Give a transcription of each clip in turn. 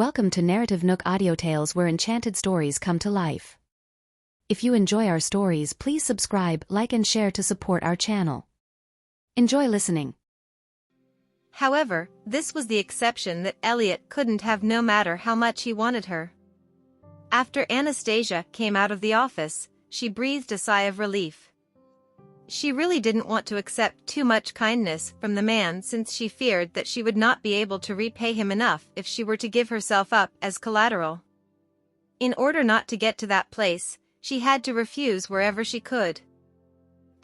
Welcome to NarrativeNook audio tales where enchanted stories come to life. If you enjoy our stories, please subscribe, like and share to support our channel. Enjoy listening. However, this was the exception that Elliot couldn't have no matter how much he wanted her. After Anastasia came out of the office, she breathed a sigh of relief. She really didn't want to accept too much kindness from the man since she feared that she would not be able to repay him enough if she were to give herself up as collateral. In order not to get to that place, she had to refuse wherever she could.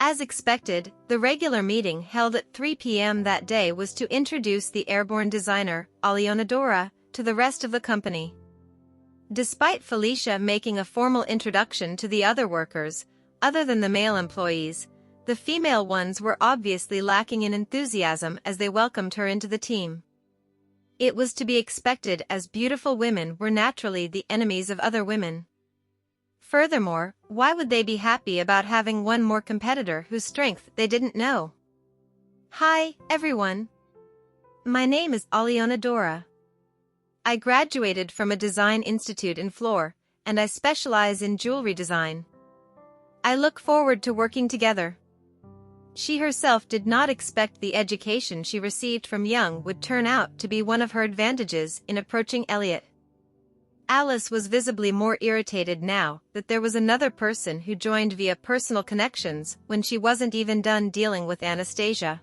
As expected, the regular meeting held at 3 p.m. that day was to introduce the airborne designer, Anastasia, to the rest of the company. Despite Felicia making a formal introduction to the other workers, other than the male employees, the female ones were obviously lacking in enthusiasm as they welcomed her into the team. It was to be expected as beautiful women were naturally the enemies of other women. Furthermore, why would they be happy about having one more competitor whose strength they didn't know? Hi, everyone. My name is Anastasia. I graduated from a design institute in Florida, and I specialize in jewelry design. I look forward to working together. She herself did not expect the education she received from young would turn out to be one of her advantages in approaching Elliot. Alice was visibly more irritated now that there was another person who joined via personal connections when she wasn't even done dealing with Anastasia.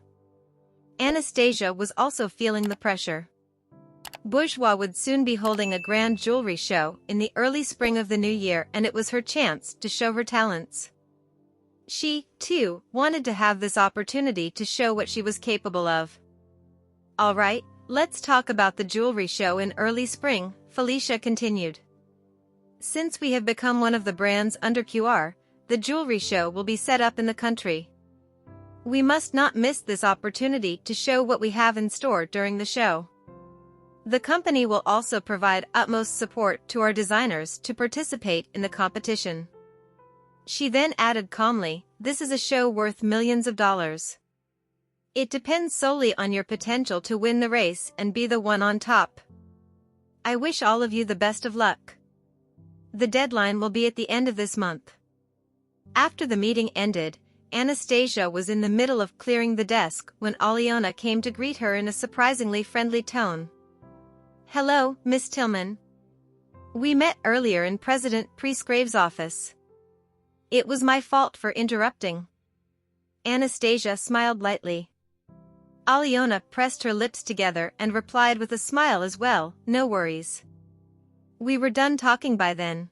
Anastasia was also feeling the pressure. Bourgeois would soon be holding a grand jewelry show in the early spring of the new year, and it was her chance to show her talents. She, too, wanted to have this opportunity to show what she was capable of. All right, let's talk about the jewelry show in early spring, Felicia continued. Since we have become one of the brands under QR, the jewelry show will be set up in the country. We must not miss this opportunity to show what we have in store during the show. The company will also provide utmost support to our designers to participate in the competition. She then added calmly, "This is a show worth millions of dollars. It depends solely on your potential to win the race and be the one on top. I wish all of you the best of luck. The deadline will be at the end of this month." After the meeting ended, Anastasia was in the middle of clearing the desk when Aliona came to greet her in a surprisingly friendly tone. "Hello, Miss Tillman. We met earlier in President Presgrave's office. It was my fault for interrupting." Anastasia smiled lightly. Aliona pressed her lips together and replied with a smile as well, "No worries. We were done talking by then."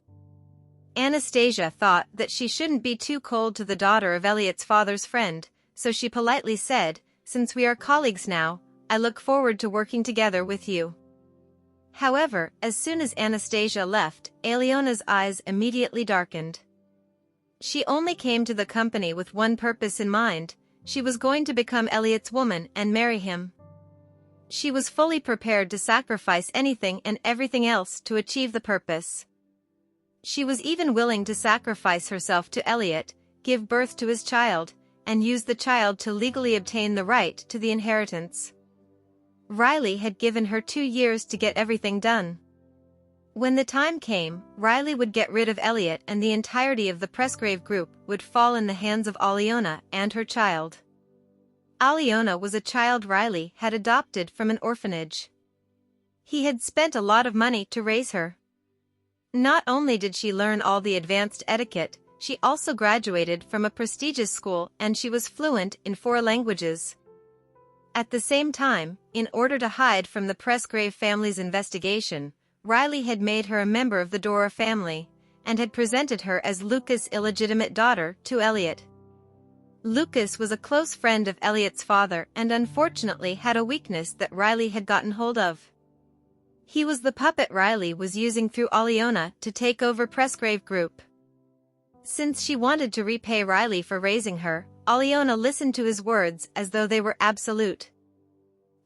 Anastasia thought that she shouldn't be too cold to the daughter of Elliot's father's friend, so she politely said, "Since we are colleagues now, I look forward to working together with you." However, as soon as Anastasia left, Aliona's eyes immediately darkened. She only came to the company with one purpose in mind: she was going to become Elliot's woman and marry him. She was fully prepared to sacrifice anything and everything else to achieve the purpose. She was even willing to sacrifice herself to Elliot, give birth to his child, and use the child to legally obtain the right to the inheritance. Riley had given her 2 years to get everything done. When the time came, Riley would get rid of Elliot and the entirety of the Presgrave group would fall in the hands of Aliona and her child. Aliona was a child Riley had adopted from an orphanage. He had spent a lot of money to raise her. Not only did she learn all the advanced etiquette, she also graduated from a prestigious school and she was fluent in 4 languages. At the same time, in order to hide from the Presgrave family's investigation, Riley had made her a member of the Dora family, and had presented her as Lucas' illegitimate daughter to Elliot. Lucas was a close friend of Elliot's father and unfortunately had a weakness that Riley had gotten hold of. He was the puppet Riley was using through Aliona to take over Presgrave Group. Since she wanted to repay Riley for raising her, Aliona listened to his words as though they were absolute.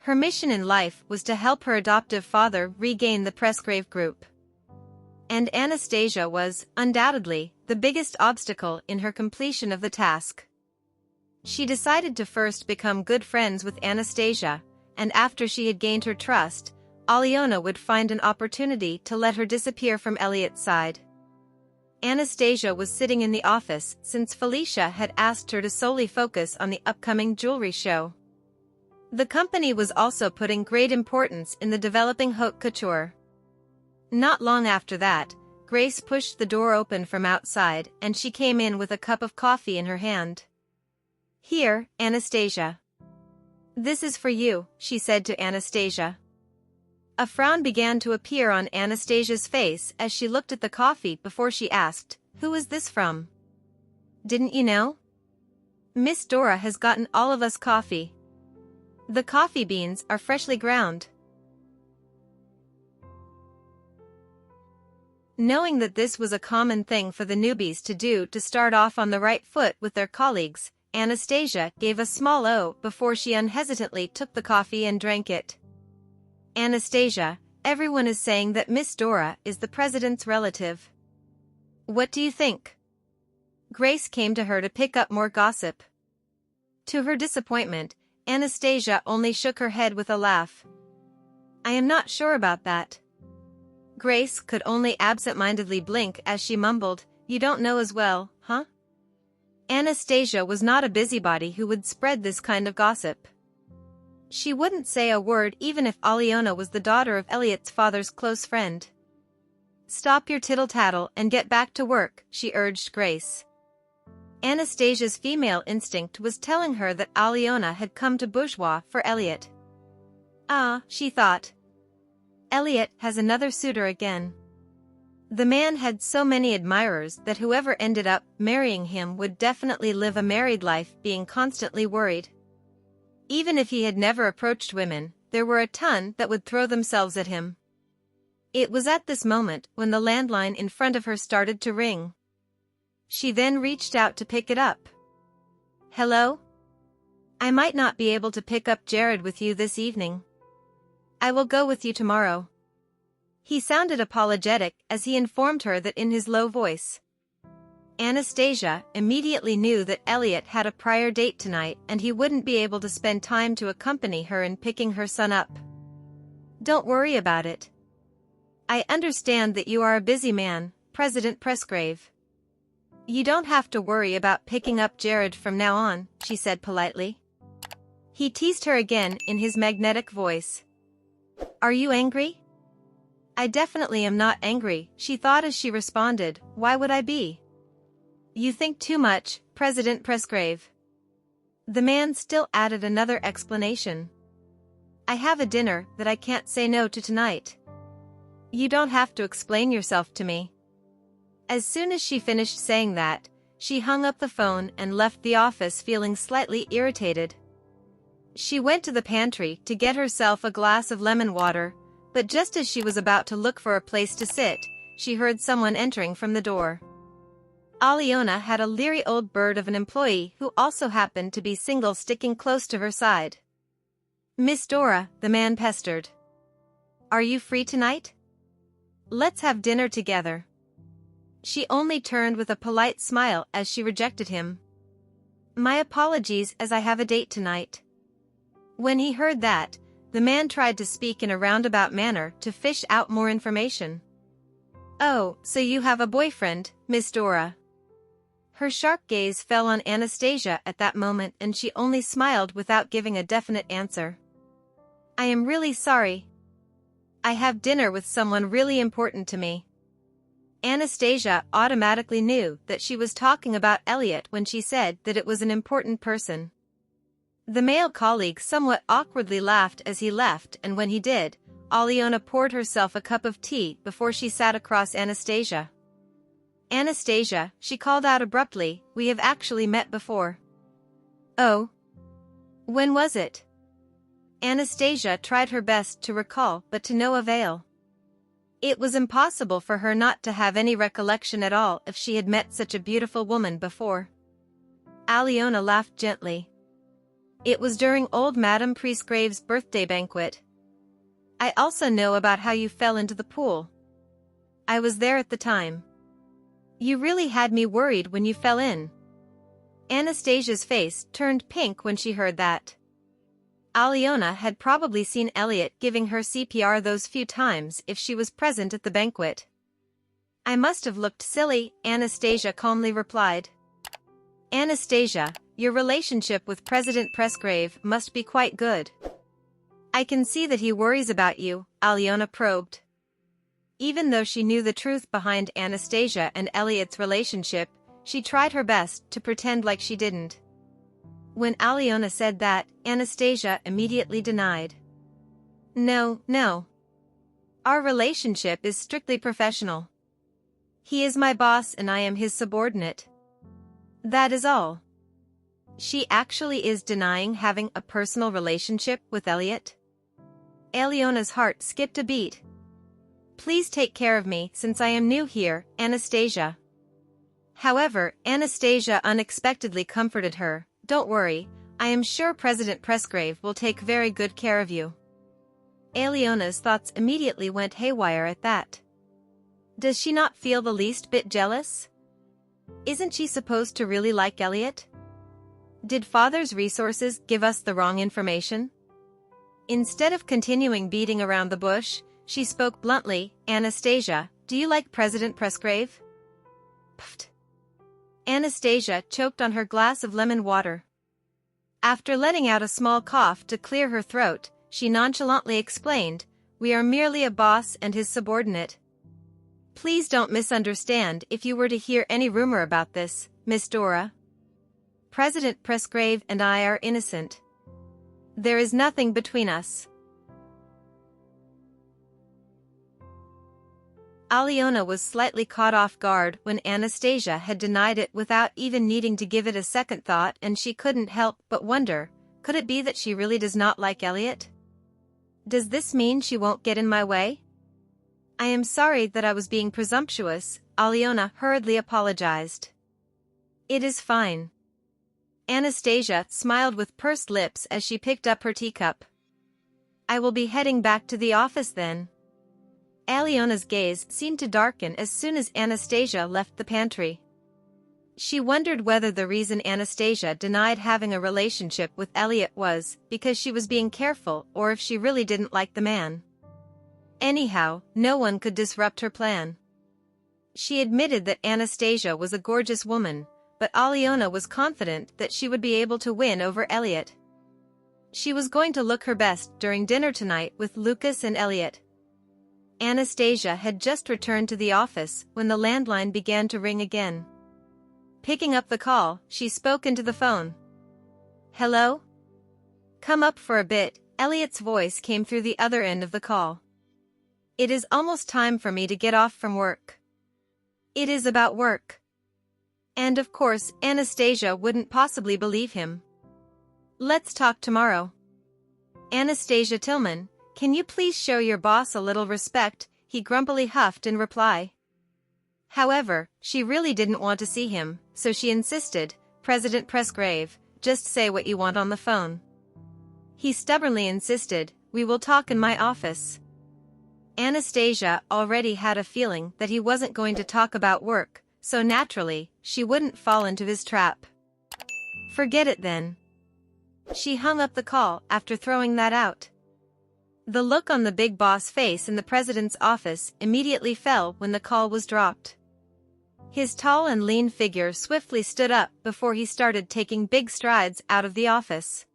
Her mission in life was to help her adoptive father regain the Presgrave group. And Anastasia was, undoubtedly, the biggest obstacle in her completion of the task. She decided to first become good friends with Anastasia, and after she had gained her trust, Aliona would find an opportunity to let her disappear from Elliot's side. Anastasia was sitting in the office since Felicia had asked her to solely focus on the upcoming jewelry show. The company was also putting great importance in the developing haute couture. Not long after that, Grace pushed the door open from outside and she came in with a cup of coffee in her hand. "Here, Anastasia. This is for you," she said to Anastasia. A frown began to appear on Anastasia's face as she looked at the coffee before she asked, "Who is this from? Didn't you know? Miss Dora has gotten all of us coffee. The coffee beans are freshly ground." Knowing that this was a common thing for the newbies to do to start off on the right foot with their colleagues, Anastasia gave a small O before she unhesitantly took the coffee and drank it. "Anastasia, everyone is saying that Miss Dora is the president's relative. What do you think?" Grace came to her to pick up more gossip. To her disappointment, Anastasia only shook her head with a laugh. "I am not sure about that." Grace could only absent-mindedly blink as she mumbled, "You don't know as well, huh?" Anastasia was not a busybody who would spread this kind of gossip. She wouldn't say a word even if Aliona was the daughter of Elliot's father's close friend. "Stop your tittle-tattle and get back to work," she urged Grace. Anastasia's female instinct was telling her that Aliona had come to bourgeois for Elliot. "Ah," she thought. "Elliot has another suitor again." The man had so many admirers that whoever ended up marrying him would definitely live a married life being constantly worried. Even if he had never approached women, there were a ton that would throw themselves at him. It was at this moment when the landline in front of her started to ring. She then reached out to pick it up. "Hello? I might not be able to pick up Jared with you this evening. I will go with you tomorrow." He sounded apologetic as he informed her that in his low voice. Anastasia immediately knew that Elliot had a prior date tonight and he wouldn't be able to spend time to accompany her in picking her son up. "Don't worry about it. I understand that you are a busy man, President Presgrave. You don't have to worry about picking up Jared from now on," she said politely. He teased her again in his magnetic voice. "Are you angry?" "I definitely am not angry," she thought as she responded, "Why would I be?" "You think too much, President Presgrave." The man still added another explanation. "I have a dinner that I can't say no to tonight. You don't have to explain yourself to me." As soon as she finished saying that, she hung up the phone and left the office feeling slightly irritated. She went to the pantry to get herself a glass of lemon water, but just as she was about to look for a place to sit, she heard someone entering from the door. Aliona had a leery old bird of an employee who also happened to be single sticking close to her side. "Miss Dora," the man pestered. "Are you free tonight? Let's have dinner together." She only turned with a polite smile as she rejected him. "My apologies as I have a date tonight." When he heard that, the man tried to speak in a roundabout manner to fish out more information. "Oh, so you have a boyfriend, Miss Dora?" Her sharp gaze fell on Anastasia at that moment and she only smiled without giving a definite answer. "I am really sorry. I have dinner with someone really important to me." Anastasia automatically knew that she was talking about Elliot when she said that it was an important person. The male colleague somewhat awkwardly laughed as he left, and when he did, Aliona poured herself a cup of tea before she sat across Anastasia. "Anastasia," she called out abruptly, "we have actually met before." "Oh? When was it?" Anastasia tried her best to recall, but to no avail. It was impossible for her not to have any recollection at all if she had met such a beautiful woman before. Aliona laughed gently. "It was during old Madame Presgrave's birthday banquet. I also know about how you fell into the pool. I was there at the time. You really had me worried when you fell in." Anastasia's face turned pink when she heard that. Aliona had probably seen Elliot giving her CPR those few times if she was present at the banquet. I must have looked silly, Anastasia calmly replied. Anastasia, your relationship with President Presgrave must be quite good. I can see that he worries about you, Aliona probed. Even though she knew the truth behind Anastasia and Elliot's relationship, she tried her best to pretend like she didn't. When Aliona said that, Anastasia immediately denied. No, no. Our relationship is strictly professional. He is my boss and I am his subordinate. That is all. She actually is denying having a personal relationship with Elliot? Aliona's heart skipped a beat. Please take care of me since I am new here, Anastasia. However, Anastasia unexpectedly comforted her. Don't worry, I am sure President Presgrave will take very good care of you. Aliona's thoughts immediately went haywire at that. Does she not feel the least bit jealous? Isn't she supposed to really like Elliot? Did father's resources give us the wrong information? Instead of continuing beating around the bush, she spoke bluntly. Anastasia, do you like President Presgrave? Pfft. Anastasia choked on her glass of lemon water. After letting out a small cough to clear her throat, she nonchalantly explained, we are merely a boss and his subordinate. Please don't misunderstand if you were to hear any rumor about this, Miss Dora. President Presgrave and I are innocent. There is nothing between us. Aliona was slightly caught off guard when Anastasia had denied it without even needing to give it a second thought, and she couldn't help but wonder, could it be that she really does not like Elliot? Does this mean she won't get in my way? I am sorry that I was being presumptuous, Aliona hurriedly apologized. It is fine. Anastasia smiled with pursed lips as she picked up her teacup. I will be heading back to the office then. Aliona's gaze seemed to darken as soon as Anastasia left the pantry. She wondered whether the reason Anastasia denied having a relationship with Elliot was because she was being careful or if she really didn't like the man. Anyhow, no one could disrupt her plan. She admitted that Anastasia was a gorgeous woman, but Aliona was confident that she would be able to win over Elliot. She was going to look her best during dinner tonight with Lucas and Elliot. Anastasia had just returned to the office when the landline began to ring again. Picking up the call, she spoke into the phone. Hello? Come up for a bit, Elliot's voice came through the other end of the call. It is almost time for me to get off from work. It is about work. And of course, Anastasia wouldn't possibly believe him. Let's talk tomorrow. Anastasia Tillman, can you please show your boss a little respect? He grumpily huffed in reply. However, she really didn't want to see him, so she insisted, President Presgrave, just say what you want on the phone. He stubbornly insisted, we will talk in my office. Anastasia already had a feeling that he wasn't going to talk about work, so naturally, she wouldn't fall into his trap. Forget it then. She hung up the call after throwing that out. The look on the big boss face in the president's office immediately fell when the call was dropped. His tall and lean figure swiftly stood up before he started taking big strides out of the office.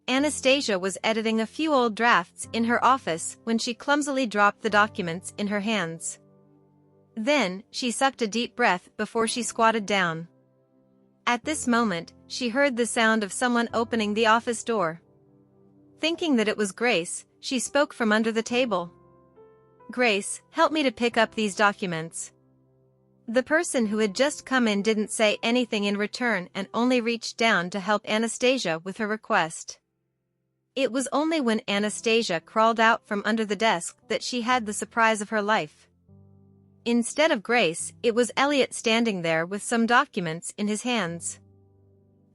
Anastasia was editing a few old drafts in her office when she clumsily dropped the documents in her hands. Then, she sucked a deep breath before she squatted down. At this moment, she heard the sound of someone opening the office door. Thinking that it was Grace, she spoke from under the table. Grace, help me to pick up these documents. The person who had just come in didn't say anything in return and only reached down to help Anastasia with her request. It was only when Anastasia crawled out from under the desk that she had the surprise of her life. Instead of Grace, it was Elliot standing there with some documents in his hands.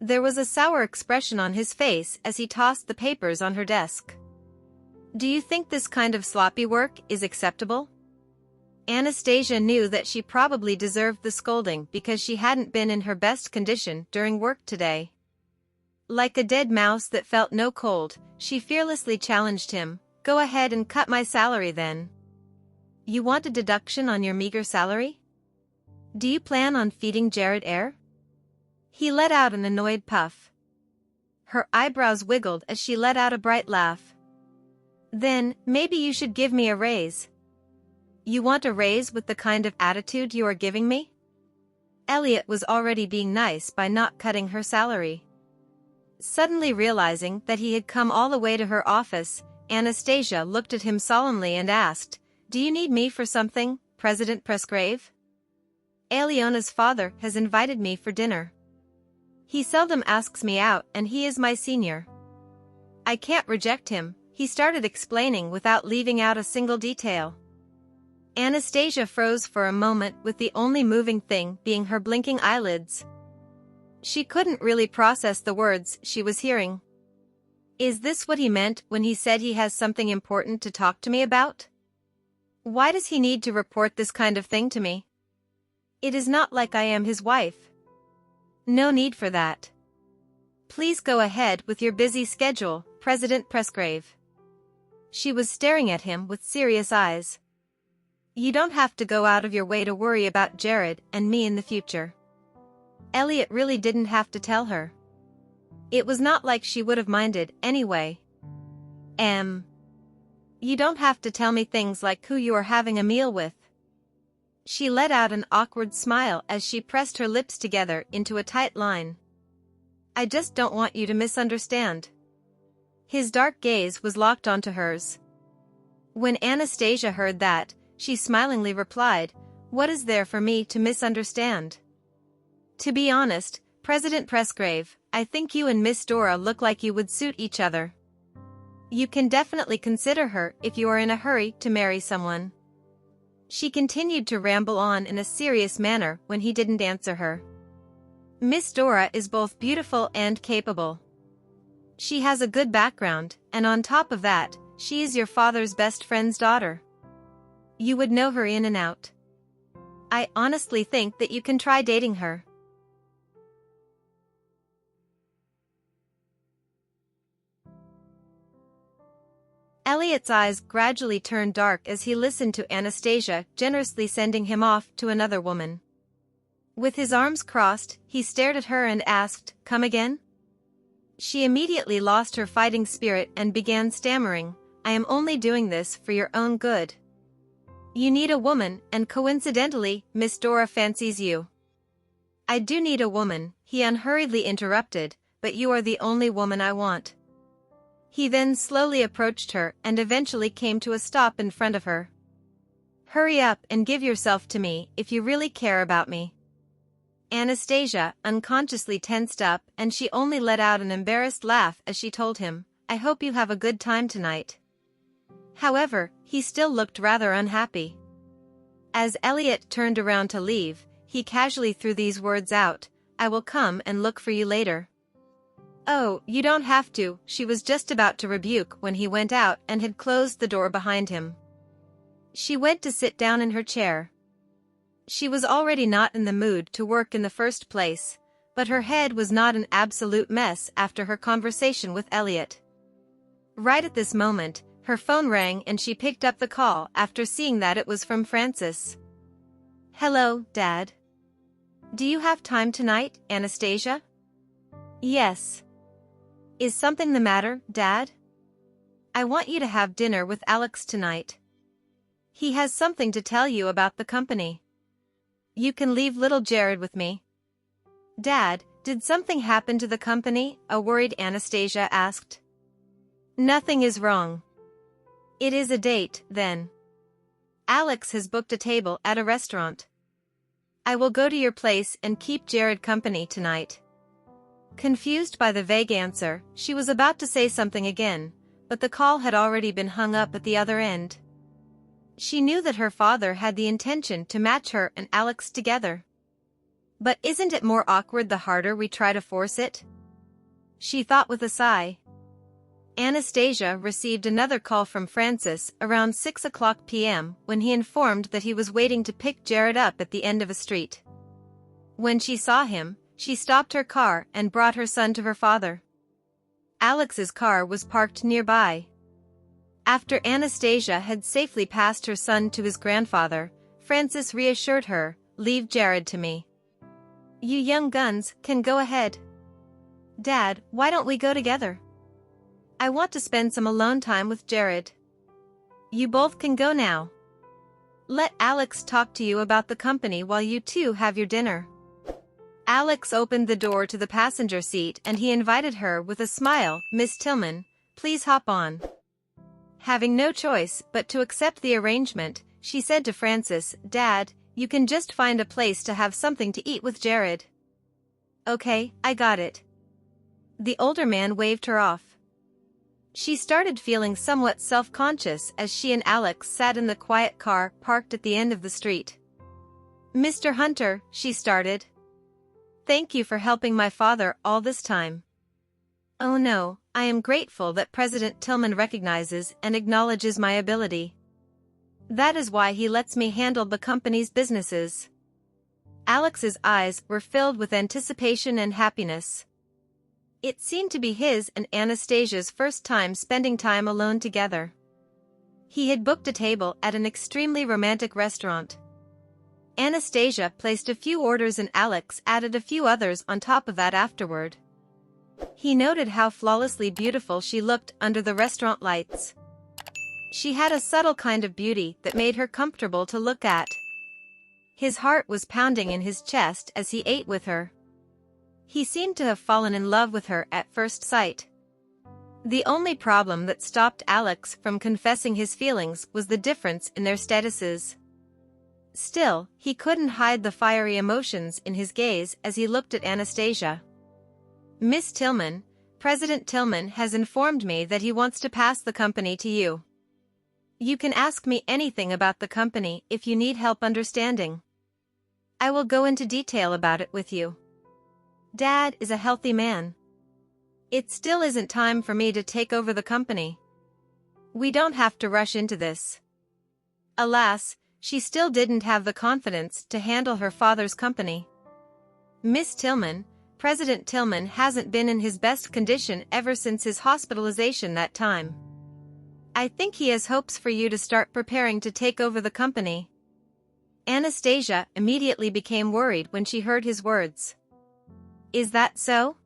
There was a sour expression on his face as he tossed the papers on her desk. Do you think this kind of sloppy work is acceptable? Anastasia knew that she probably deserved the scolding because she hadn't been in her best condition during work today. Like a dead mouse that felt no cold, she fearlessly challenged him. Go ahead and cut my salary then. You want a deduction on your meager salary? Do you plan on feeding Jared air? He let out an annoyed puff. Her eyebrows wiggled as she let out a bright laugh. Then, maybe you should give me a raise. You want a raise with the kind of attitude you are giving me? Elliot was already being nice by not cutting her salary. Suddenly realizing that he had come all the way to her office, Anastasia looked at him solemnly and asked, Do you need me for something, President Presgrave? Aliona's father has invited me for dinner. He seldom asks me out and he is my senior. I can't reject him, he started explaining without leaving out a single detail. Anastasia froze for a moment with the only moving thing being her blinking eyelids. She couldn't really process the words she was hearing. Is this what he meant when he said he has something important to talk to me about? Why does he need to report this kind of thing to me? It is not like I am his wife. No need for that. Please go ahead with your busy schedule, President Presgrave. She was staring at him with serious eyes. You don't have to go out of your way to worry about Jared and me in the future. Elliot really didn't have to tell her. It was not like she would have minded anyway. You don't have to tell me things like who you are having a meal with. She let out an awkward smile as she pressed her lips together into a tight line. I just don't want you to misunderstand. His dark gaze was locked onto hers. When Anastasia heard that, she smilingly replied, What is there for me to misunderstand? To be honest, President Presgrave, I think you and Miss Dora look like you would suit each other. You can definitely consider her if you are in a hurry to marry someone. She continued to ramble on in a serious manner when he didn't answer her. Miss Dora is both beautiful and capable. She has a good background, and on top of that, she is your father's best friend's daughter. You would know her in and out. I honestly think that you can try dating her. Elliot's eyes gradually turned dark as he listened to Anastasia generously sending him off to another woman. With his arms crossed, he stared at her and asked, Come again? She immediately lost her fighting spirit and began stammering, I am only doing this for your own good. You need a woman, and coincidentally, Miss Dora fancies you. I do need a woman, he unhurriedly interrupted, but you are the only woman I want. He then slowly approached her and eventually came to a stop in front of her. Hurry up and give yourself to me if you really care about me. Anastasia unconsciously tensed up and she only let out an embarrassed laugh as she told him, I hope you have a good time tonight. However, he still looked rather unhappy. As Elliot turned around to leave, he casually threw these words out, I will come and look for you later. Oh, you don't have to, she was just about to rebuke when he went out and had closed the door behind him. She went to sit down in her chair. She was already not in the mood to work in the first place, but her head was not an absolute mess after her conversation with Elliot. Right at this moment, her phone rang and she picked up the call after seeing that it was from Francis. Hello, Dad. Do you have time tonight, Anastasia? Yes. Is something the matter, Dad? I want you to have dinner with Alex tonight. He has something to tell you about the company. You can leave little Jared with me. Dad, did something happen to the company? A worried Anastasia asked. Nothing is wrong. It is a date, then. Alex has booked a table at a restaurant. I will go to your place and keep Jared company tonight. Confused by the vague answer, she was about to say something again, but the call had already been hung up at the other end. She knew that her father had the intention to match her and Alex together. But isn't it more awkward the harder we try to force it? She thought with a sigh. Anastasia received another call from Francis around 6:00 p.m. when he informed that he was waiting to pick Jared up at the end of a street. When she saw him, she stopped her car and brought her son to her father. Alex's car was parked nearby. After Anastasia had safely passed her son to his grandfather, Frances reassured her, "Leave Jared to me. You young guns can go ahead. Dad, why don't we go together? I want to spend some alone time with Jared. You both can go now. Let Alex talk to you about the company while you two have your dinner." Alex opened the door to the passenger seat and he invited her with a smile, "Miss Tillman, please hop on." Having no choice but to accept the arrangement, she said to Frances, "Dad, you can just find a place to have something to eat with Jared." "Okay, I got it." The older man waved her off. She started feeling somewhat self-conscious as she and Alex sat in the quiet car parked at the end of the street. "Mr. Hunter," she started. "Thank you for helping my father all this time." "Oh no, I am grateful that President Tillman recognizes and acknowledges my ability. That is why he lets me handle the company's businesses." Alex's eyes were filled with anticipation and happiness. It seemed to be his and Anastasia's first time spending time alone together. He had booked a table at an extremely romantic restaurant. Anastasia placed a few orders and Alex added a few others on top of that afterward. He noted how flawlessly beautiful she looked under the restaurant lights. She had a subtle kind of beauty that made her comfortable to look at. His heart was pounding in his chest as he ate with her. He seemed to have fallen in love with her at first sight. The only problem that stopped Alex from confessing his feelings was the difference in their statuses. Still, he couldn't hide the fiery emotions in his gaze as he looked at Anastasia. "Miss Tillman, President Tillman has informed me that he wants to pass the company to you. You can ask me anything about the company if you need help understanding. I will go into detail about it with you. Dad is a healthy man. It still isn't time for me to take over the company. We don't have to rush into this." Alas, she still didn't have the confidence to handle her father's company. "Miss Tillman, President Tillman hasn't been in his best condition ever since his hospitalization that time. I think he has hopes for you to start preparing to take over the company." Anastasia immediately became worried when she heard his words. "Is that so?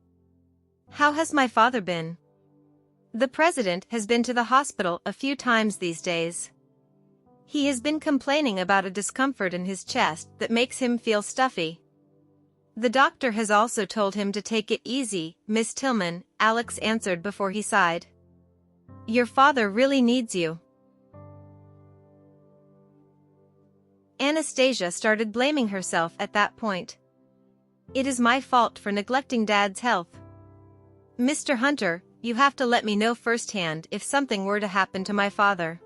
How has my father been?" "The president has been to the hospital a few times these days. He has been complaining about a discomfort in his chest that makes him feel stuffy. The doctor has also told him to take it easy, Miss Tillman," Alex answered before he sighed. "Your father really needs you." Anastasia started blaming herself at that point. "It is my fault for neglecting Dad's health. Mr. Hunter, you have to let me know firsthand if something were to happen to my father.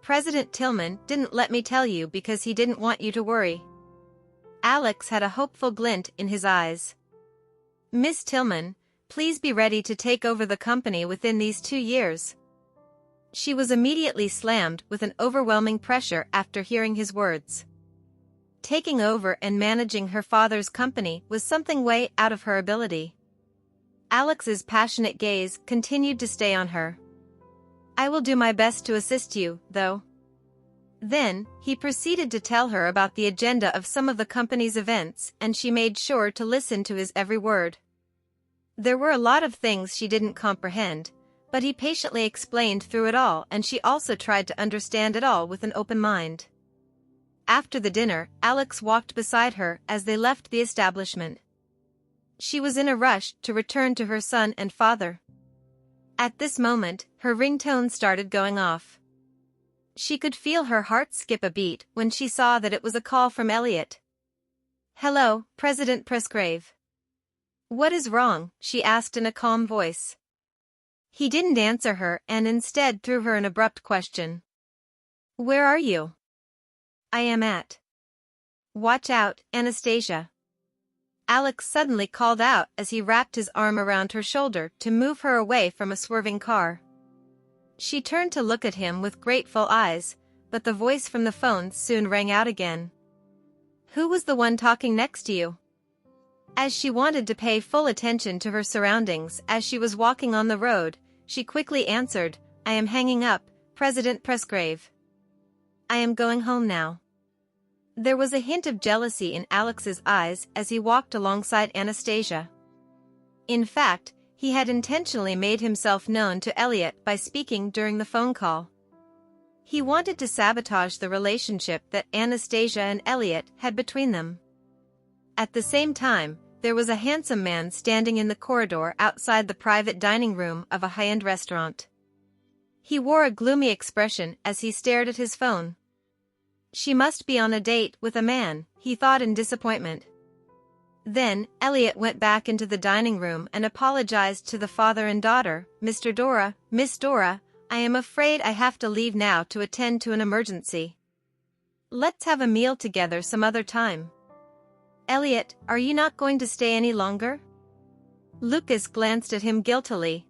President Tillman didn't let me tell you because he didn't want you to worry." Alex had a hopeful glint in his eyes. "Miss Tillman, please be ready to take over the company within these 2 years." She was immediately slammed with an overwhelming pressure after hearing his words. Taking over and managing her father's company was something way out of her ability. Alex's passionate gaze continued to stay on her. "I will do my best to assist you, though." Then, he proceeded to tell her about the agenda of some of the company's events, and she made sure to listen to his every word. There were a lot of things she didn't comprehend, but he patiently explained through it all and she also tried to understand it all with an open mind. After the dinner, Alex walked beside her as they left the establishment. She was in a rush to return to her son and father. At this moment, her ringtone started going off. She could feel her heart skip a beat when she saw that it was a call from Elliot. "Hello, President Presgrave." "What is wrong?" she asked in a calm voice. He didn't answer her and instead threw her an abrupt question. "Where are you?" "I am at." "Watch out, Anastasia." Alex suddenly called out as he wrapped his arm around her shoulder to move her away from a swerving car. She turned to look at him with grateful eyes, but the voice from the phone soon rang out again. "Who was the one talking next to you?" As she wanted to pay full attention to her surroundings as she was walking on the road, she quickly answered, "I am hanging up, President Presgrave. I am going home now." There was a hint of jealousy in Alex's eyes as he walked alongside Anastasia. In fact, he had intentionally made himself known to Elliot by speaking during the phone call. He wanted to sabotage the relationship that Anastasia and Elliot had between them. At the same time, there was a handsome man standing in the corridor outside the private dining room of a high-end restaurant. He wore a gloomy expression as he stared at his phone. She must be on a date with a man, he thought in disappointment. Then, Elliot went back into the dining room and apologized to the father and daughter. Miss Dora, I am afraid I have to leave now to attend to an emergency. Let's have a meal together some other time." "Elliot, are you not going to stay any longer?" Lucas glanced at him guiltily.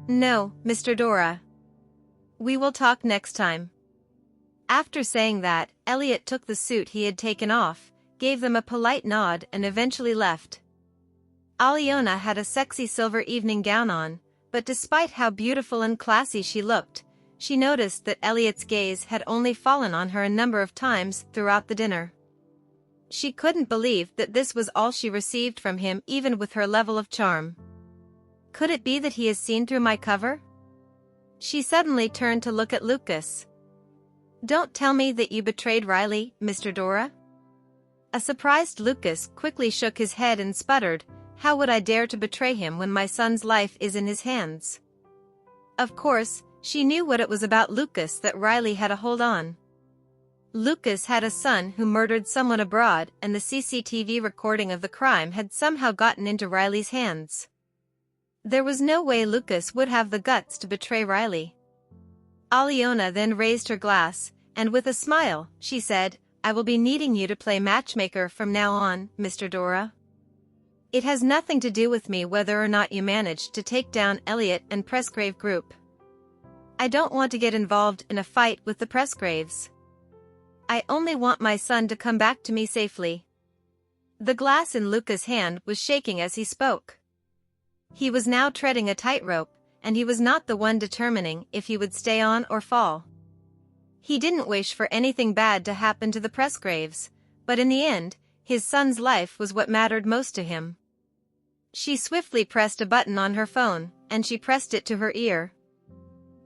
"No, Mr. Dora. We will talk next time." After saying that, Elliot took the suit he had taken off, gave them a polite nod and eventually left. Aliona had a sexy silver evening gown on, but despite how beautiful and classy she looked, she noticed that Elliot's gaze had only fallen on her a number of times throughout the dinner. She couldn't believe that this was all she received from him even with her level of charm. Could it be that he has seen through my cover? She suddenly turned to look at Lucas. "Don't tell me that you betrayed Riley, Mr. Dora?" A surprised Lucas quickly shook his head and sputtered, "How would I dare to betray him when my son's life is in his hands?" Of course, she knew what it was about Lucas that Riley had a hold on. Lucas had a son who murdered someone abroad, and the CCTV recording of the crime had somehow gotten into Riley's hands. There was no way Lucas would have the guts to betray Riley. Aliona then raised her glass, and with a smile, she said, "I will be needing you to play matchmaker from now on, Mr. Dora. It has nothing to do with me whether or not you manage to take down Elliot and Presgrave Group. I don't want to get involved in a fight with the Presgraves. I only want my son to come back to me safely." The glass in Lucas' hand was shaking as he spoke. He was now treading a tightrope, and he was not the one determining if he would stay on or fall. He didn't wish for anything bad to happen to the Presgraves, but in the end, his son's life was what mattered most to him. She swiftly pressed a button on her phone, and she pressed it to her ear.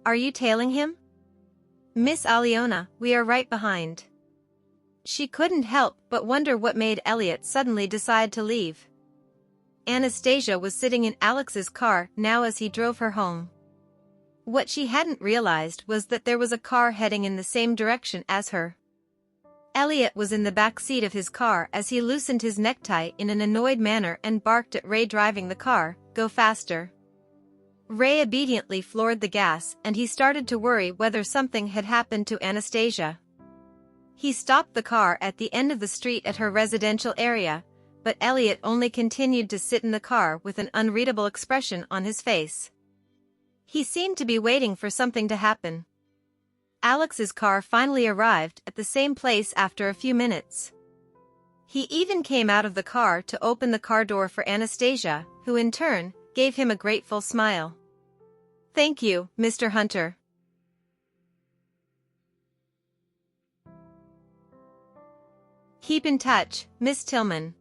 "Are you tailing him?" "Miss Aliona, we are right behind." She couldn't help but wonder what made Elliot suddenly decide to leave. Anastasia was sitting in Alex's car now as he drove her home. What she hadn't realized was that there was a car heading in the same direction as her. Elliot was in the back seat of his car as he loosened his necktie in an annoyed manner and barked at Ray driving the car, "Go faster." Ray obediently floored the gas and he started to worry whether something had happened to Anastasia. He stopped the car at the end of the street at her residential area, but Elliot only continued to sit in the car with an unreadable expression on his face. He seemed to be waiting for something to happen. Alex's car finally arrived at the same place after a few minutes. He even came out of the car to open the car door for Anastasia, who in turn, gave him a grateful smile. "Thank you, Mr. Hunter." "Keep in touch, Miss Tillman.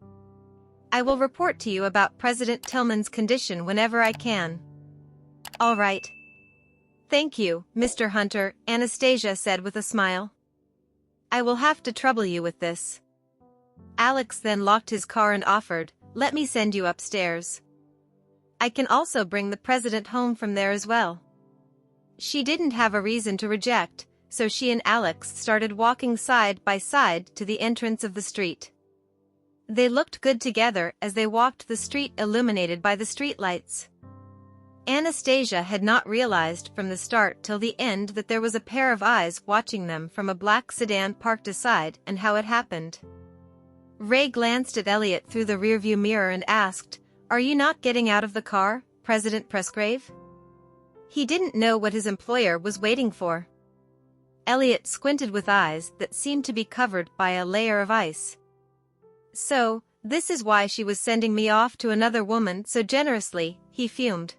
I will report to you about President Tillman's condition whenever I can." "All right." "Thank you, Mr. Hunter," Anastasia said with a smile. "I will have to trouble you with this." Alex then locked his car and offered, "Let me send you upstairs. I can also bring the president home from there as well." She didn't have a reason to reject, so she and Alex started walking side by side to the entrance of the street. They looked good together as they walked the street illuminated by the streetlights. Anastasia had not realized from the start till the end that there was a pair of eyes watching them from a black sedan parked aside and how it happened. Ray glanced at Elliot through the rearview mirror and asked, "Are you not getting out of the car, President Presgrave?" He didn't know what his employer was waiting for. Elliot squinted with eyes that seemed to be covered by a layer of ice. "So, This is why she was sending me off to another woman so generously, he fumed.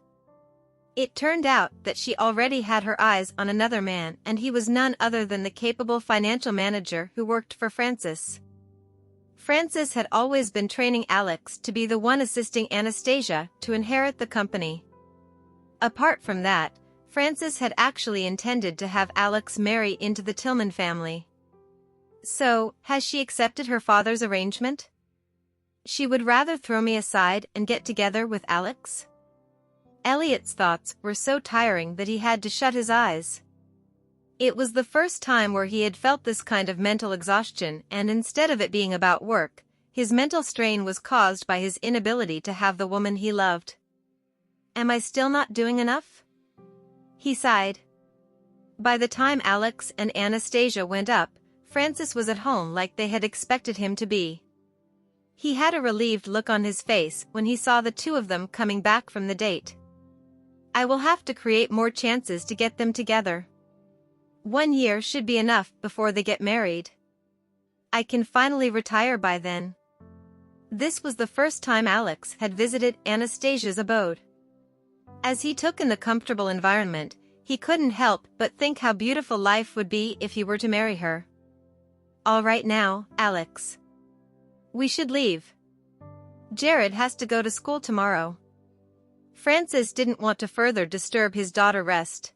It turned out that she already had her eyes on another man, and he was none other than the capable financial manager who worked for Francis. Francis had always been training Alex to be the one assisting Anastasia to inherit the company. Apart from that, Francis had actually intended to have Alex marry into the Tillman family. So, has she accepted her father's arrangement? She would rather throw me aside and get together with Alex? Elliot's thoughts were so tiring that he had to shut his eyes. It was the first time where he had felt this kind of mental exhaustion, and instead of it being about work, his mental strain was caused by his inability to have the woman he loved. Am I still not doing enough? He sighed. By the time Alex and Anastasia went up, Francis was at home like they had expected him to be. He had a relieved look on his face when he saw the two of them coming back from the date. I will have to create more chances to get them together. 1 year should be enough before they get married. I can finally retire by then. This was the first time Alex had visited Anastasia's abode. As he took in the comfortable environment, he couldn't help but think how beautiful life would be if he were to marry her. All right now, Alex. We should leave. Jared has to go to school tomorrow. Francis didn't want to further disturb his daughter's rest.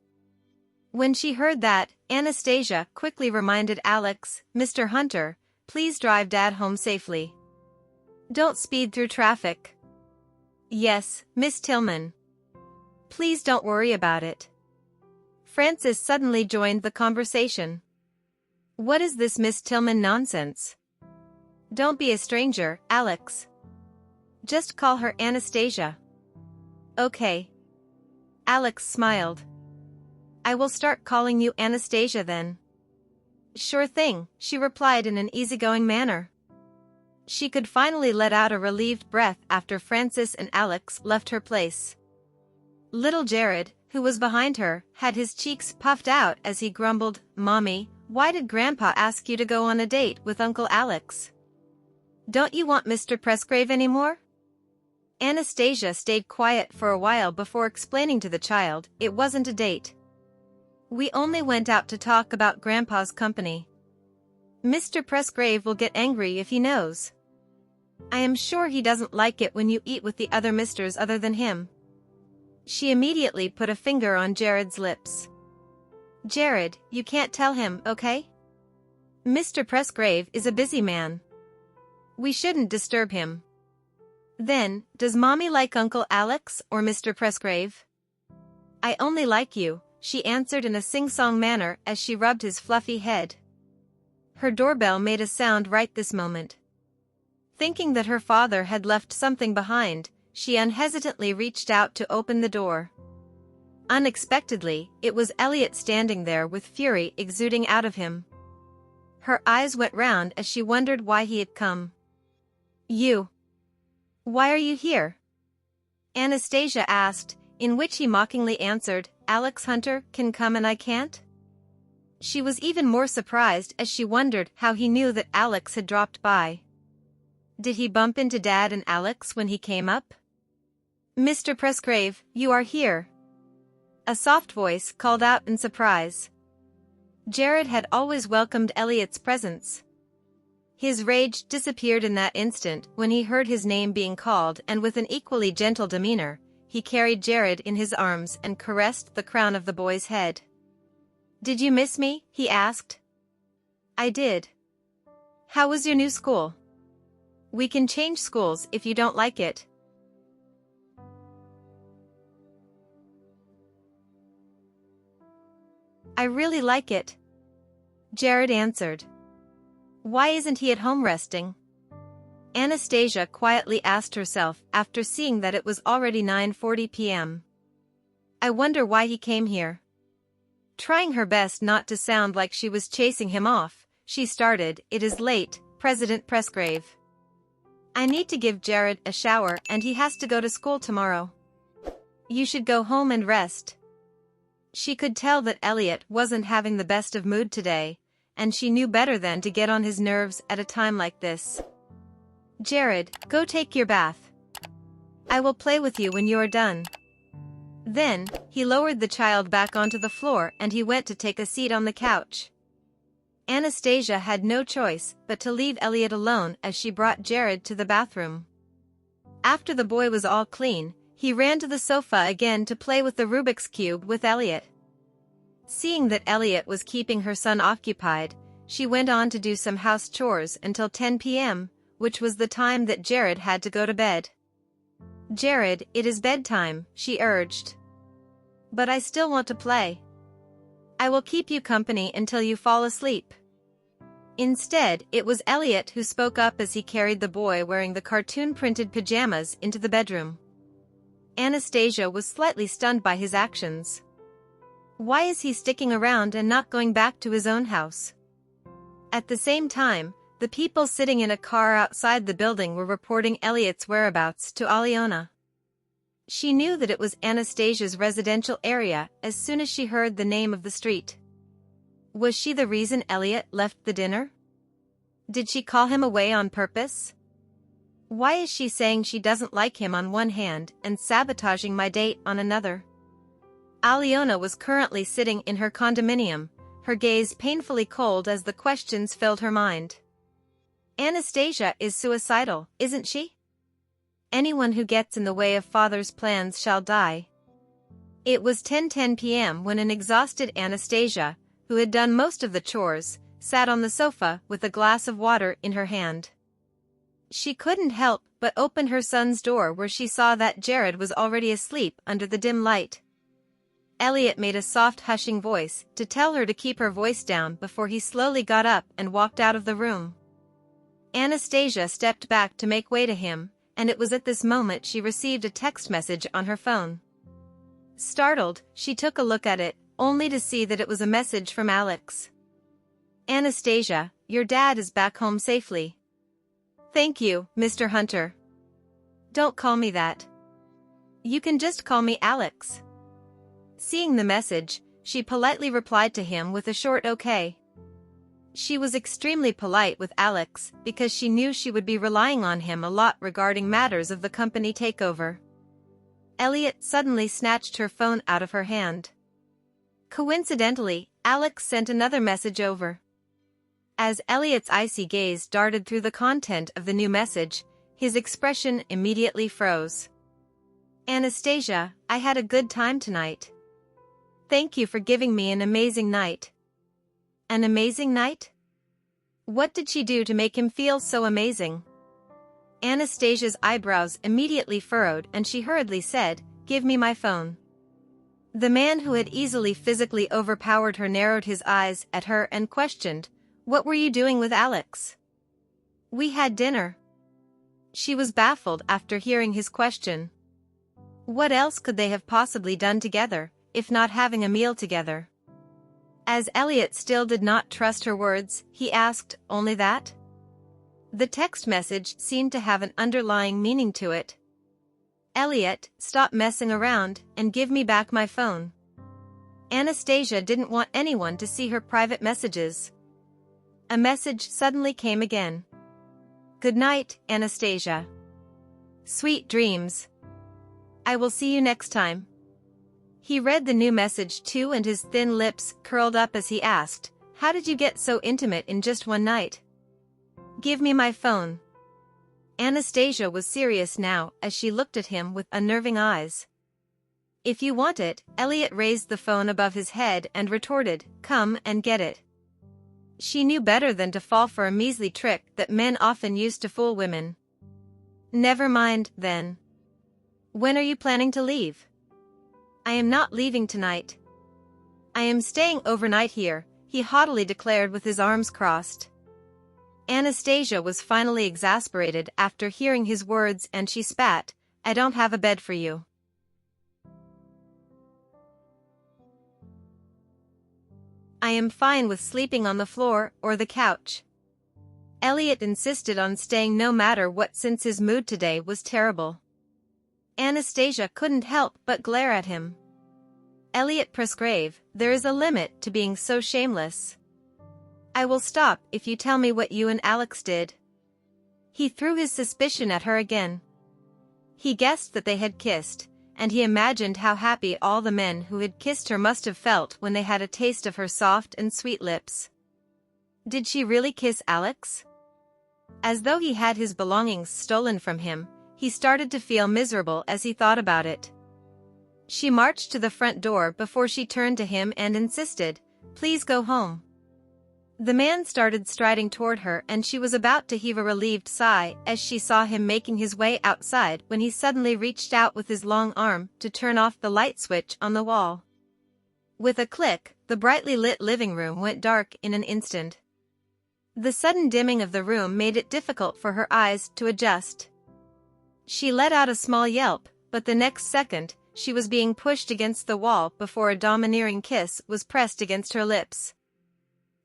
When she heard that, Anastasia quickly reminded Alex, Mr. Hunter, please drive Dad home safely. Don't speed through traffic. Yes, Miss Tillman. Please don't worry about it. Francis suddenly joined the conversation. What is this Miss Tillman nonsense? Don't be a stranger, Alex. Just call her Anastasia. Okay. Alex smiled. I will start calling you Anastasia then. Sure thing, she replied in an easygoing manner. She could finally let out a relieved breath after Francis and Alex left her place. Little Jared, who was behind her, had his cheeks puffed out as he grumbled, Mommy, why did Grandpa ask you to go on a date with Uncle Alex? Don't you want Mr. Presgrave anymore? Anastasia stayed quiet for a while before explaining to the child it wasn't a date. We only went out to talk about Grandpa's company. Mr. Presgrave will get angry if he knows. I am sure he doesn't like it when you eat with the other misters other than him. She immediately put a finger on Jared's lips. Jared, you can't tell him, okay? Mr. Presgrave is a busy man. We shouldn't disturb him. Then, does Mommy like Uncle Alex or Mr. Presgrave? I only like you, she answered in a sing-song manner as she rubbed his fluffy head. Her doorbell made a sound right this moment. Thinking that her father had left something behind, she unhesitantly reached out to open the door. Unexpectedly, it was Elliot standing there with fury exuding out of him. Her eyes went round as she wondered why he had come. You. Why are you here? Anastasia asked, in which he mockingly answered, Alex Hunter can come and I can't? She was even more surprised as she wondered how he knew that Alex had dropped by. Did he bump into Dad and Alex when he came up? Mr. Presgrave, you are here. A soft voice called out in surprise. Jared had always welcomed Elliot's presence. His rage disappeared in that instant when he heard his name being called, and with an equally gentle demeanor, he carried Jared in his arms and caressed the crown of the boy's head. Did you miss me? He asked. I did. How was your new school? We can change schools if you don't like it. I really like it. Jared answered. Why isn't he at home resting? Anastasia quietly asked herself after seeing that it was already 9:40 p.m. I wonder why he came here. Trying her best not to sound like she was chasing him off, she started, It is late, President Presgrave. I need to give Jared a shower and he has to go to school tomorrow. You should go home and rest. She could tell that Elliot wasn't having the best of mood today, and she knew better than to get on his nerves at a time like this. Jared, go take your bath. I will play with you when you are done. Then, he lowered the child back onto the floor and he went to take a seat on the couch. Anastasia had no choice but to leave Elliot alone as she brought Jared to the bathroom. After the boy was all clean, he ran to the sofa again to play with the Rubik's Cube with Elliot. Seeing that Elliot was keeping her son occupied, she went on to do some house chores until 10 p.m., which was the time that Jared had to go to bed. Jared, it is bedtime, she urged. But I still want to play. I will keep you company until you fall asleep. Instead, it was Elliot who spoke up as he carried the boy wearing the cartoon-printed pajamas into the bedroom. Anastasia was slightly stunned by his actions. Why is he sticking around and not going back to his own house? At the same time, the people sitting in a car outside the building were reporting Elliot's whereabouts to Aliona. She knew that it was Anastasia's residential area as soon as she heard the name of the street. Was she the reason Elliot left the dinner? Did she call him away on purpose? Why is she saying she doesn't like him on one hand and sabotaging my date on another? Aliona was currently sitting in her condominium, her gaze painfully cold as the questions filled her mind. Anastasia is suicidal, isn't she? Anyone who gets in the way of father's plans shall die. It was 10:10 p.m. when an exhausted Anastasia, who had done most of the chores, sat on the sofa with a glass of water in her hand. She couldn't help but open her son's door where she saw that Jared was already asleep under the dim light. Elliot made a soft hushing voice to tell her to keep her voice down before he slowly got up and walked out of the room. Anastasia stepped back to make way to him, and it was at this moment she received a text message on her phone. Startled, she took a look at it, only to see that it was a message from Alex. Anastasia, your dad is back home safely. Thank you, Mr. Hunter. Don't call me that. You can just call me Alex. Seeing the message, she politely replied to him with a short okay. She was extremely polite with Alex because she knew she would be relying on him a lot regarding matters of the company takeover. Elliot suddenly snatched her phone out of her hand. Coincidentally, Alex sent another message over. As Elliot's icy gaze darted through the content of the new message, his expression immediately froze. Anastasia, I had a good time tonight. Thank you for giving me an amazing night. An amazing night? What did she do to make him feel so amazing? Anastasia's eyebrows immediately furrowed and she hurriedly said, Give me my phone. The man who had easily physically overpowered her narrowed his eyes at her and questioned, What were you doing with Alex? We had dinner. She was baffled after hearing his question. What else could they have possibly done together, if not having a meal together? As Elliot still did not trust her words, he asked, Only that? The text message seemed to have an underlying meaning to it. Elliot, stop messing around and give me back my phone. Anastasia didn't want anyone to see her private messages. A message suddenly came again. Good night, Anastasia. Sweet dreams. I will see you next time. He read the new message too and his thin lips curled up as he asked, How did you get so intimate in just one night? Give me my phone. Anastasia was serious now as she looked at him with unnerving eyes. If you want it, Elliot raised the phone above his head and retorted, Come and get it. She knew better than to fall for a measly trick that men often use to fool women. Never mind, then. When are you planning to leave? I am not leaving tonight. I am staying overnight here, he haughtily declared with his arms crossed. Anastasia was finally exasperated after hearing his words and she spat, I don't have a bed for you. I am fine with sleeping on the floor or the couch. Elliot insisted on staying no matter what since his mood today was terrible. Anastasia couldn't help but glare at him. Elliot Presgrave, there is a limit to being so shameless. I will stop if you tell me what you and Alex did. He threw his suspicion at her again. He guessed that they had kissed, and he imagined how happy all the men who had kissed her must have felt when they had a taste of her soft and sweet lips. Did she really kiss Alex? As though he had his belongings stolen from him, he started to feel miserable as he thought about it. She marched to the front door before she turned to him and insisted, "Please go home." The man started striding toward her and she was about to heave a relieved sigh as she saw him making his way outside when he suddenly reached out with his long arm to turn off the light switch on the wall. With a click, the brightly lit living room went dark in an instant. The sudden dimming of the room made it difficult for her eyes to adjust. She let out a small yelp, but the next second, she was being pushed against the wall before a domineering kiss was pressed against her lips.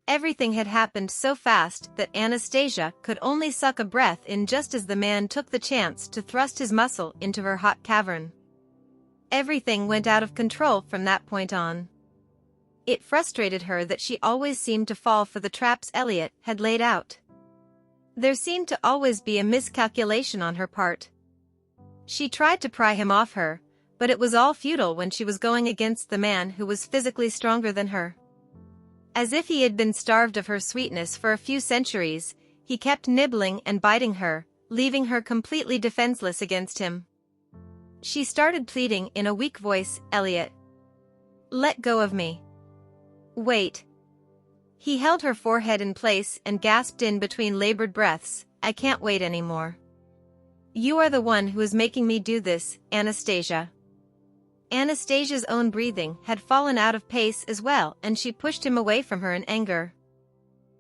Everything had happened so fast that Anastasia could only suck a breath in just as the man took the chance to thrust his muscle into her hot cavern. Everything went out of control from that point on. It frustrated her that she always seemed to fall for the traps Elliot had laid out. There seemed to always be a miscalculation on her part. She tried to pry him off her, but it was all futile when she was going against the man who was physically stronger than her. As if he had been starved of her sweetness for a few centuries, he kept nibbling and biting her, leaving her completely defenseless against him. She started pleading in a weak voice, "Elliot, let go of me. Wait." He held her forehead in place and gasped in between labored breaths, "I can't wait anymore. You are the one who is making me do this, Anastasia." Anastasia's own breathing had fallen out of pace as well and she pushed him away from her in anger.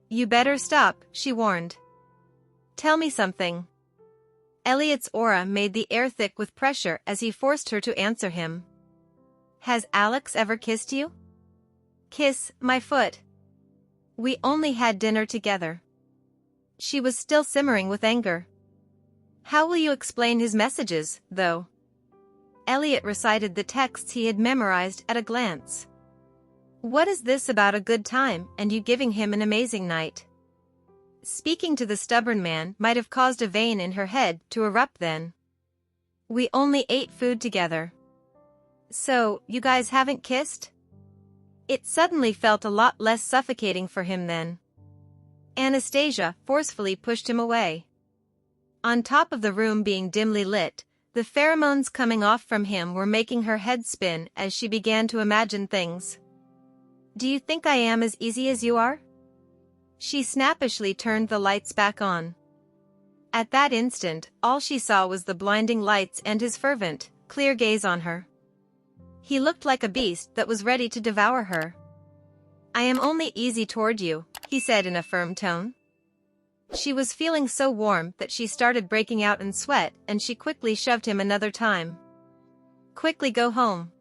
"You better stop," she warned. "Tell me something." Elliot's aura made the air thick with pressure as he forced her to answer him. "Has Alex ever kissed you?" "Kiss my foot. We only had dinner together." She was still simmering with anger. "How will you explain his messages, though?" Elliot recited the texts he had memorized at a glance. "What is this about a good time and you giving him an amazing night?" Speaking to the stubborn man might have caused a vein in her head to erupt then. "We only ate food together." "So, you guys haven't kissed?" It suddenly felt a lot less suffocating for him then. Anastasia forcefully pushed him away. On top of the room being dimly lit, the pheromones coming off from him were making her head spin as she began to imagine things. "Do you think I am as easy as you are?" She snappishly turned the lights back on. At that instant, all she saw was the blinding lights and his fervent, clear gaze on her. He looked like a beast that was ready to devour her. "I am only easy toward you," he said in a firm tone. She was feeling so warm that she started breaking out in sweat and she quickly shoved him another time. "Quickly go home."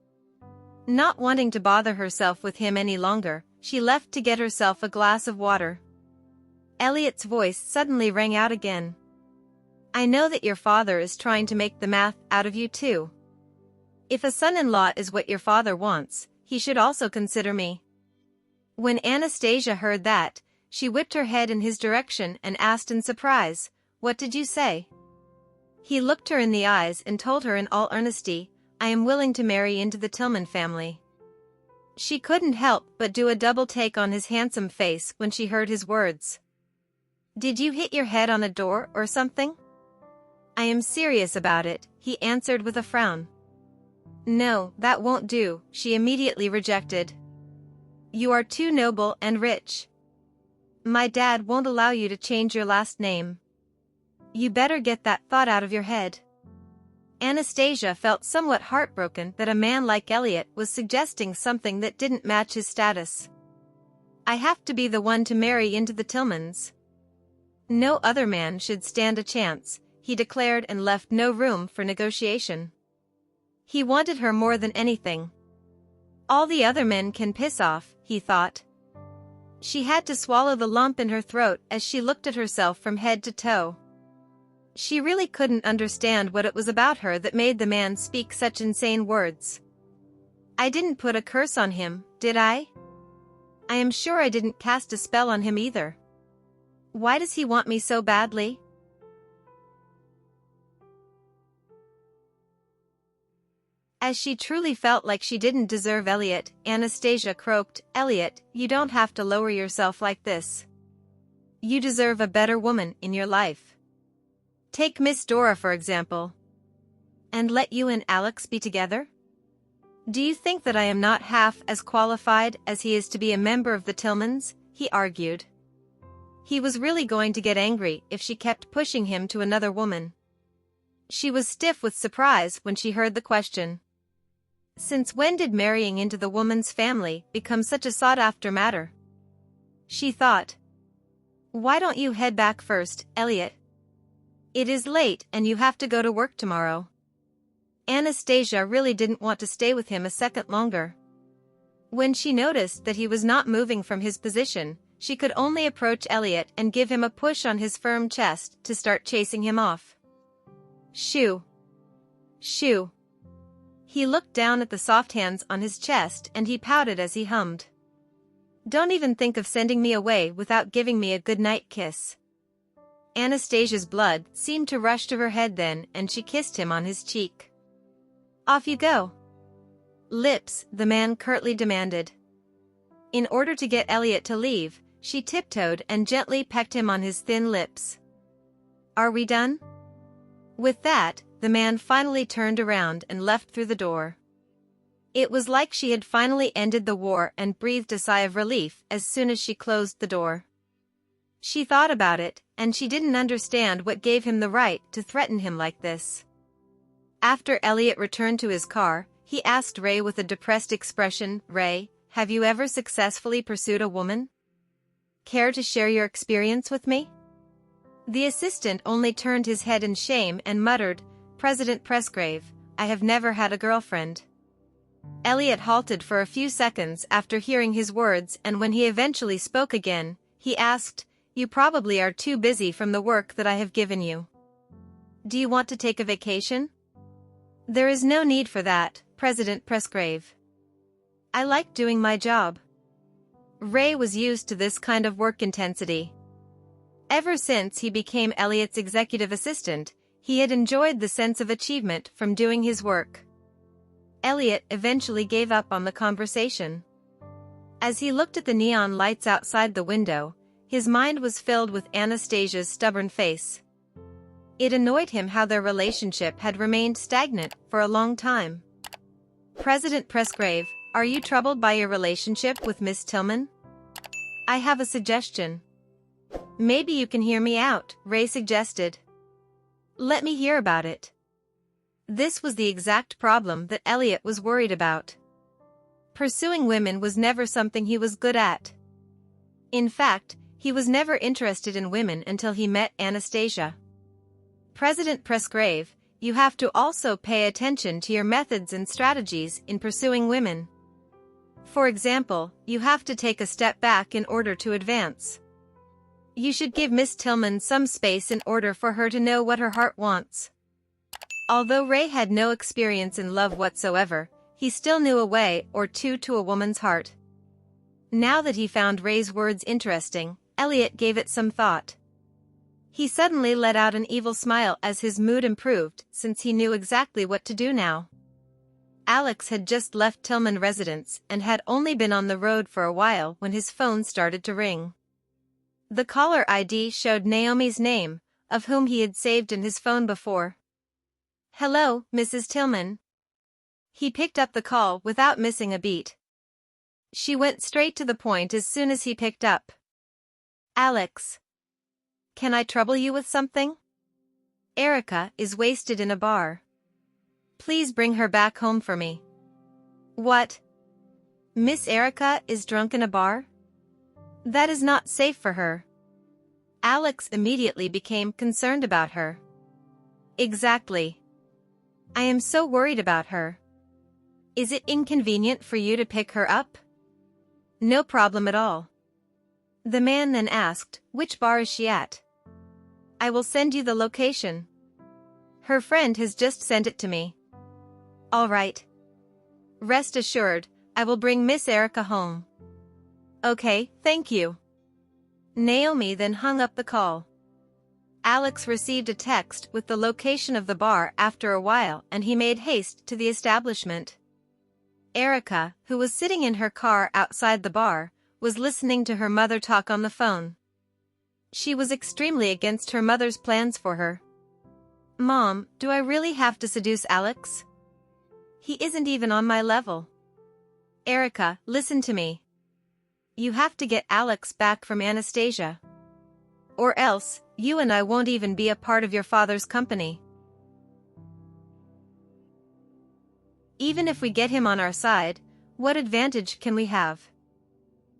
Not wanting to bother herself with him any longer, she left to get herself a glass of water. Elliot's voice suddenly rang out again. "I know that your father is trying to make the math out of you too. If a son-in-law is what your father wants, he should also consider me." When Anastasia heard that, she whipped her head in his direction and asked in surprise, "What did you say?" He looked her in the eyes and told her in all earnesty, "I am willing to marry into the Tillman family." She couldn't help but do a double take on his handsome face when she heard his words. "Did you hit your head on a door or something?" "I am serious about it," he answered with a frown. "No, that won't do," she immediately rejected. "You are too noble and rich. My dad won't allow you to change your last name. You better get that thought out of your head." Anastasia felt somewhat heartbroken that a man like Elliot was suggesting something that didn't match his status. "I have to be the one to marry into the Tillmans. No other man should stand a chance," he declared and left no room for negotiation. He wanted her more than anything. All the other men can piss off, he thought. She had to swallow the lump in her throat as she looked at herself from head to toe. She really couldn't understand what it was about her that made the man speak such insane words. "I didn't put a curse on him, did I? I am sure I didn't cast a spell on him either. Why does he want me so badly?" As she truly felt like she didn't deserve Elliot, Anastasia croaked, "Elliot, you don't have to lower yourself like this. You deserve a better woman in your life. Take Miss Dora for example. And let you and Alex be together? Do you think that I am not half as qualified as he is to be a member of the Tillmans?" he argued. He was really going to get angry if she kept pushing him to another woman. She was stiff with surprise when she heard the question. Since when did marrying into the woman's family become such a sought-after matter? She thought. Why don't you head back first, Elliot? It is late and you have to go to work tomorrow. Anastasia really didn't want to stay with him a second longer. When she noticed that he was not moving from his position, she could only approach Elliot and give him a push on his firm chest to start chasing him off. Shoo. Shoo. He looked down at the soft hands on his chest and he pouted as he hummed. Don't even think of sending me away without giving me a goodnight kiss. Anastasia's blood seemed to rush to her head then and she kissed him on his cheek. Off you go. Lips, the man curtly demanded. In order to get Elliot to leave, she tiptoed and gently pecked him on his thin lips. Are we done? With that, the man finally turned around and left through the door. It was like she had finally ended the war and breathed a sigh of relief as soon as she closed the door. She thought about it, and she didn't understand what gave him the right to threaten him like this. After Elliot returned to his car, he asked Ray with a depressed expression, "Ray, have you ever successfully pursued a woman? Care to share your experience with me?" The assistant only turned his head in shame and muttered, "President Presgrave, I have never had a girlfriend." Elliot halted for a few seconds after hearing his words, and when he eventually spoke again, he asked, "You probably are too busy from the work that I have given you. Do you want to take a vacation?" "There is no need for that, President Presgrave. I like doing my job." Ray was used to this kind of work intensity. Ever since he became Elliot's executive assistant, he had enjoyed the sense of achievement from doing his work. Elliot eventually gave up on the conversation. As he looked at the neon lights outside the window, his mind was filled with Anastasia's stubborn face. It annoyed him how their relationship had remained stagnant for a long time. "President Presgrave, are you troubled by your relationship with Miss Tillman? I have a suggestion." "Maybe you can hear me out," Ray suggested. "Let me hear about it." This was the exact problem that Elliot was worried about. Pursuing women was never something he was good at. In fact, he was never interested in women until he met Anastasia. "President Presgrave, you have to also pay attention to your methods and strategies in pursuing women. For example, you have to take a step back in order to advance. You should give Miss Tillman some space in order for her to know what her heart wants." Although Ray had no experience in love whatsoever, he still knew a way or two to a woman's heart. Now that he found Ray's words interesting, Elliot gave it some thought. He suddenly let out an evil smile as his mood improved, since he knew exactly what to do now. Alex had just left Tillman residence and had only been on the road for a while when his phone started to ring. The caller ID showed Naomi's name, of whom he had saved in his phone before. "Hello, Mrs. Tillman." He picked up the call without missing a beat. She went straight to the point as soon as he picked up. "Alex. Can I trouble you with something? Erica is wasted in a bar. Please bring her back home for me." "What? Miss Erica is drunk in a bar? That is not safe for her." Alex immediately became concerned about her. "Exactly. I am so worried about her. Is it inconvenient for you to pick her up?" "No problem at all." The man then asked, "Which bar is she at?" "I will send you the location. Her friend has just sent it to me." "All right. Rest assured, I will bring Miss Erica home." "Okay, thank you." Naomi then hung up the call. Alex received a text with the location of the bar after a while, and he made haste to the establishment. Erica, who was sitting in her car outside the bar, was listening to her mother talk on the phone. She was extremely against her mother's plans for her. "Mom, do I really have to seduce Alex? He isn't even on my level." "Erica, listen to me. You have to get Alex back from Anastasia. Or else, you and I won't even be a part of your father's company. Even if we get him on our side, what advantage can we have?"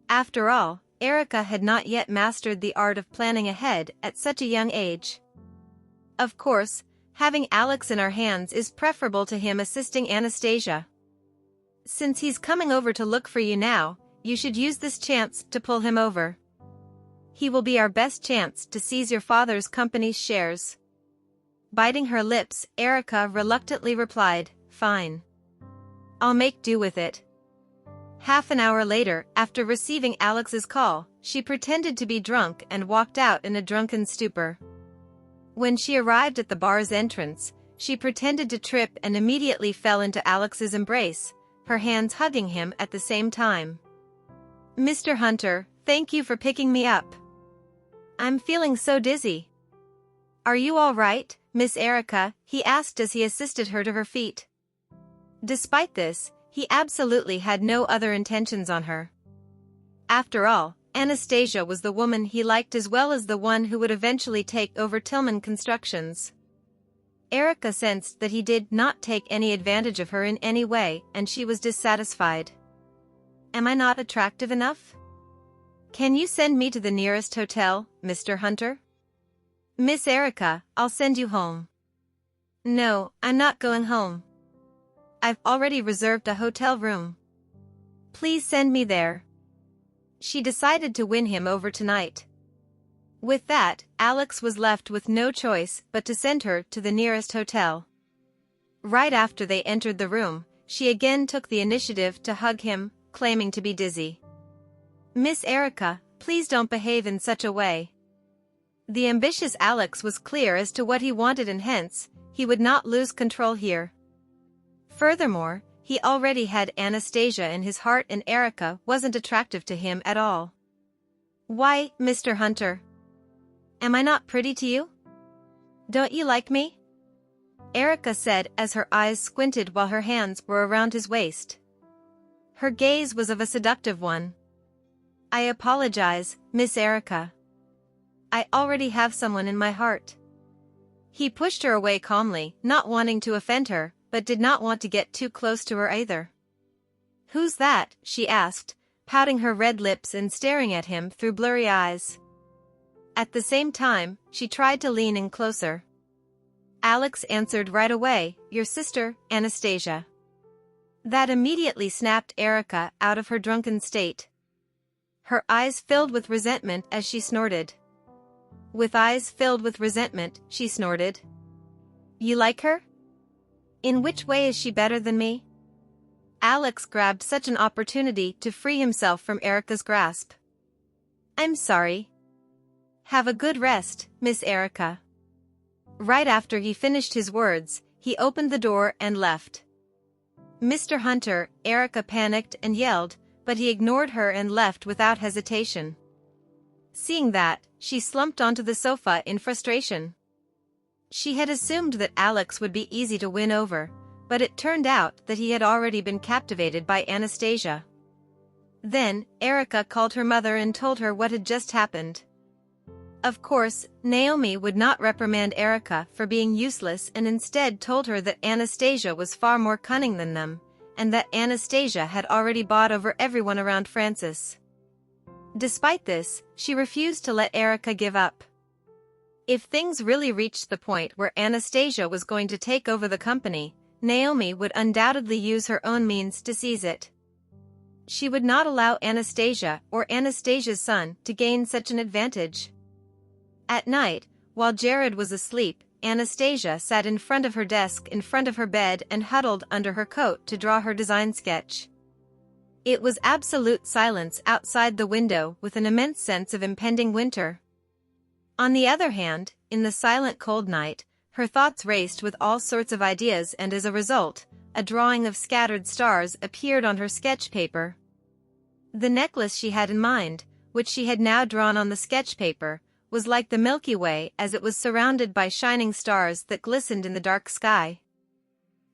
After all, Erica had not yet mastered the art of planning ahead at such a young age. Of course, having Alex in our hands is preferable to him assisting Anastasia. "Since he's coming over to look for you now, you should use this chance to pull him over. He will be our best chance to seize your father's company's shares." Biting her lips, Erica reluctantly replied, "Fine. I'll make do with it." Half an hour later, after receiving Alex's call, she pretended to be drunk and walked out in a drunken stupor. When she arrived at the bar's entrance, she pretended to trip and immediately fell into Alex's embrace, her hands hugging him at the same time. "Mr. Hunter, thank you for picking me up. I'm feeling so dizzy." "Are you all right, Miss Erica?" he asked as he assisted her to her feet. Despite this, he absolutely had no other intentions on her. After all, Anastasia was the woman he liked as well as the one who would eventually take over Tillman Constructions. Erica sensed that he did not take any advantage of her in any way, and she was dissatisfied. "Am I not attractive enough? Can you send me to the nearest hotel, Mr. Hunter?" "Miss Erica, I'll send you home." "No, I'm not going home. I've already reserved a hotel room. Please send me there." She decided to win him over tonight. With that, Alex was left with no choice but to send her to the nearest hotel. Right after they entered the room, she again took the initiative to hug him, claiming to be dizzy. "Miss Erica, please don't behave in such a way." The ambitious Alex was clear as to what he wanted, and hence, he would not lose control here. Furthermore, he already had Anastasia in his heart, and Erica wasn't attractive to him at all. "Why, Mr. Hunter? Am I not pretty to you? Don't you like me?" Erica said as her eyes squinted while her hands were around his waist. Her gaze was of a seductive one. "I apologize, Miss Erica. I already have someone in my heart." He pushed her away calmly, not wanting to offend her, but did not want to get too close to her either. "Who's that?" she asked, pouting her red lips and staring at him through blurry eyes. At the same time, she tried to lean in closer. Alex answered right away, "Your sister, Anastasia." That immediately snapped Erica out of her drunken state. Her eyes filled with resentment as she snorted. With eyes filled with resentment, she snorted. "You like her? In which way is she better than me?" Alex grabbed such an opportunity to free himself from Erica's grasp. "I'm sorry. Have a good rest, Miss Erica." Right after he finished his words, he opened the door and left. "Mr. Hunter," Erica panicked and yelled, but he ignored her and left without hesitation. Seeing that, she slumped onto the sofa in frustration. She had assumed that Alex would be easy to win over, but it turned out that he had already been captivated by Anastasia. Then, Erica called her mother and told her what had just happened. Of course, Naomi would not reprimand Erica for being useless and instead told her that Anastasia was far more cunning than them, and that Anastasia had already bought over everyone around Francis. Despite this, she refused to let Erica give up. If things really reached the point where Anastasia was going to take over the company, Naomi would undoubtedly use her own means to seize it. She would not allow Anastasia or Anastasia's son to gain such an advantage. At night, while Jared was asleep, Anastasia sat in front of her desk in front of her bed and huddled under her coat to draw her design sketch. It was absolute silence outside the window with an immense sense of impending winter. On the other hand, in the silent cold night, her thoughts raced with all sorts of ideas, and as a result, a drawing of scattered stars appeared on her sketch paper. The necklace she had in mind, which she had now drawn on the sketch paper, was like the Milky Way, as it was surrounded by shining stars that glistened in the dark sky.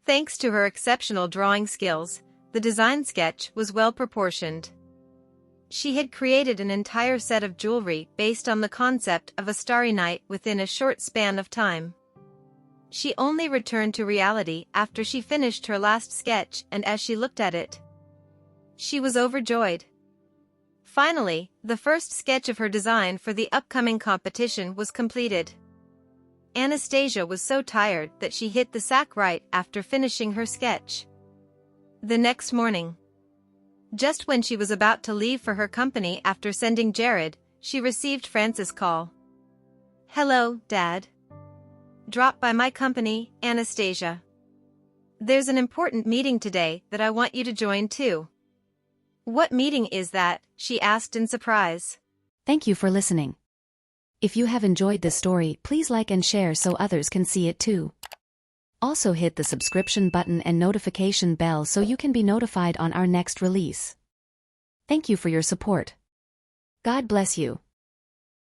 Thanks to her exceptional drawing skills, the design sketch was well proportioned. She had created an entire set of jewelry based on the concept of a starry night within a short span of time. She only returned to reality after she finished her last sketch, and as she looked at it, she was overjoyed. Finally, the first sketch of her design for the upcoming competition was completed. Anastasia was so tired that she hit the sack right after finishing her sketch. The next morning, just when she was about to leave for her company after sending Jared, she received Francis' call. "Hello, Dad. Drop by my company, Anastasia. There's an important meeting today that I want you to join too." "What meeting is that?" she asked in surprise. Thank you for listening. If you have enjoyed this story, please like and share so others can see it too. Also hit the subscription button and notification bell so you can be notified on our next release. Thank you for your support. God bless you.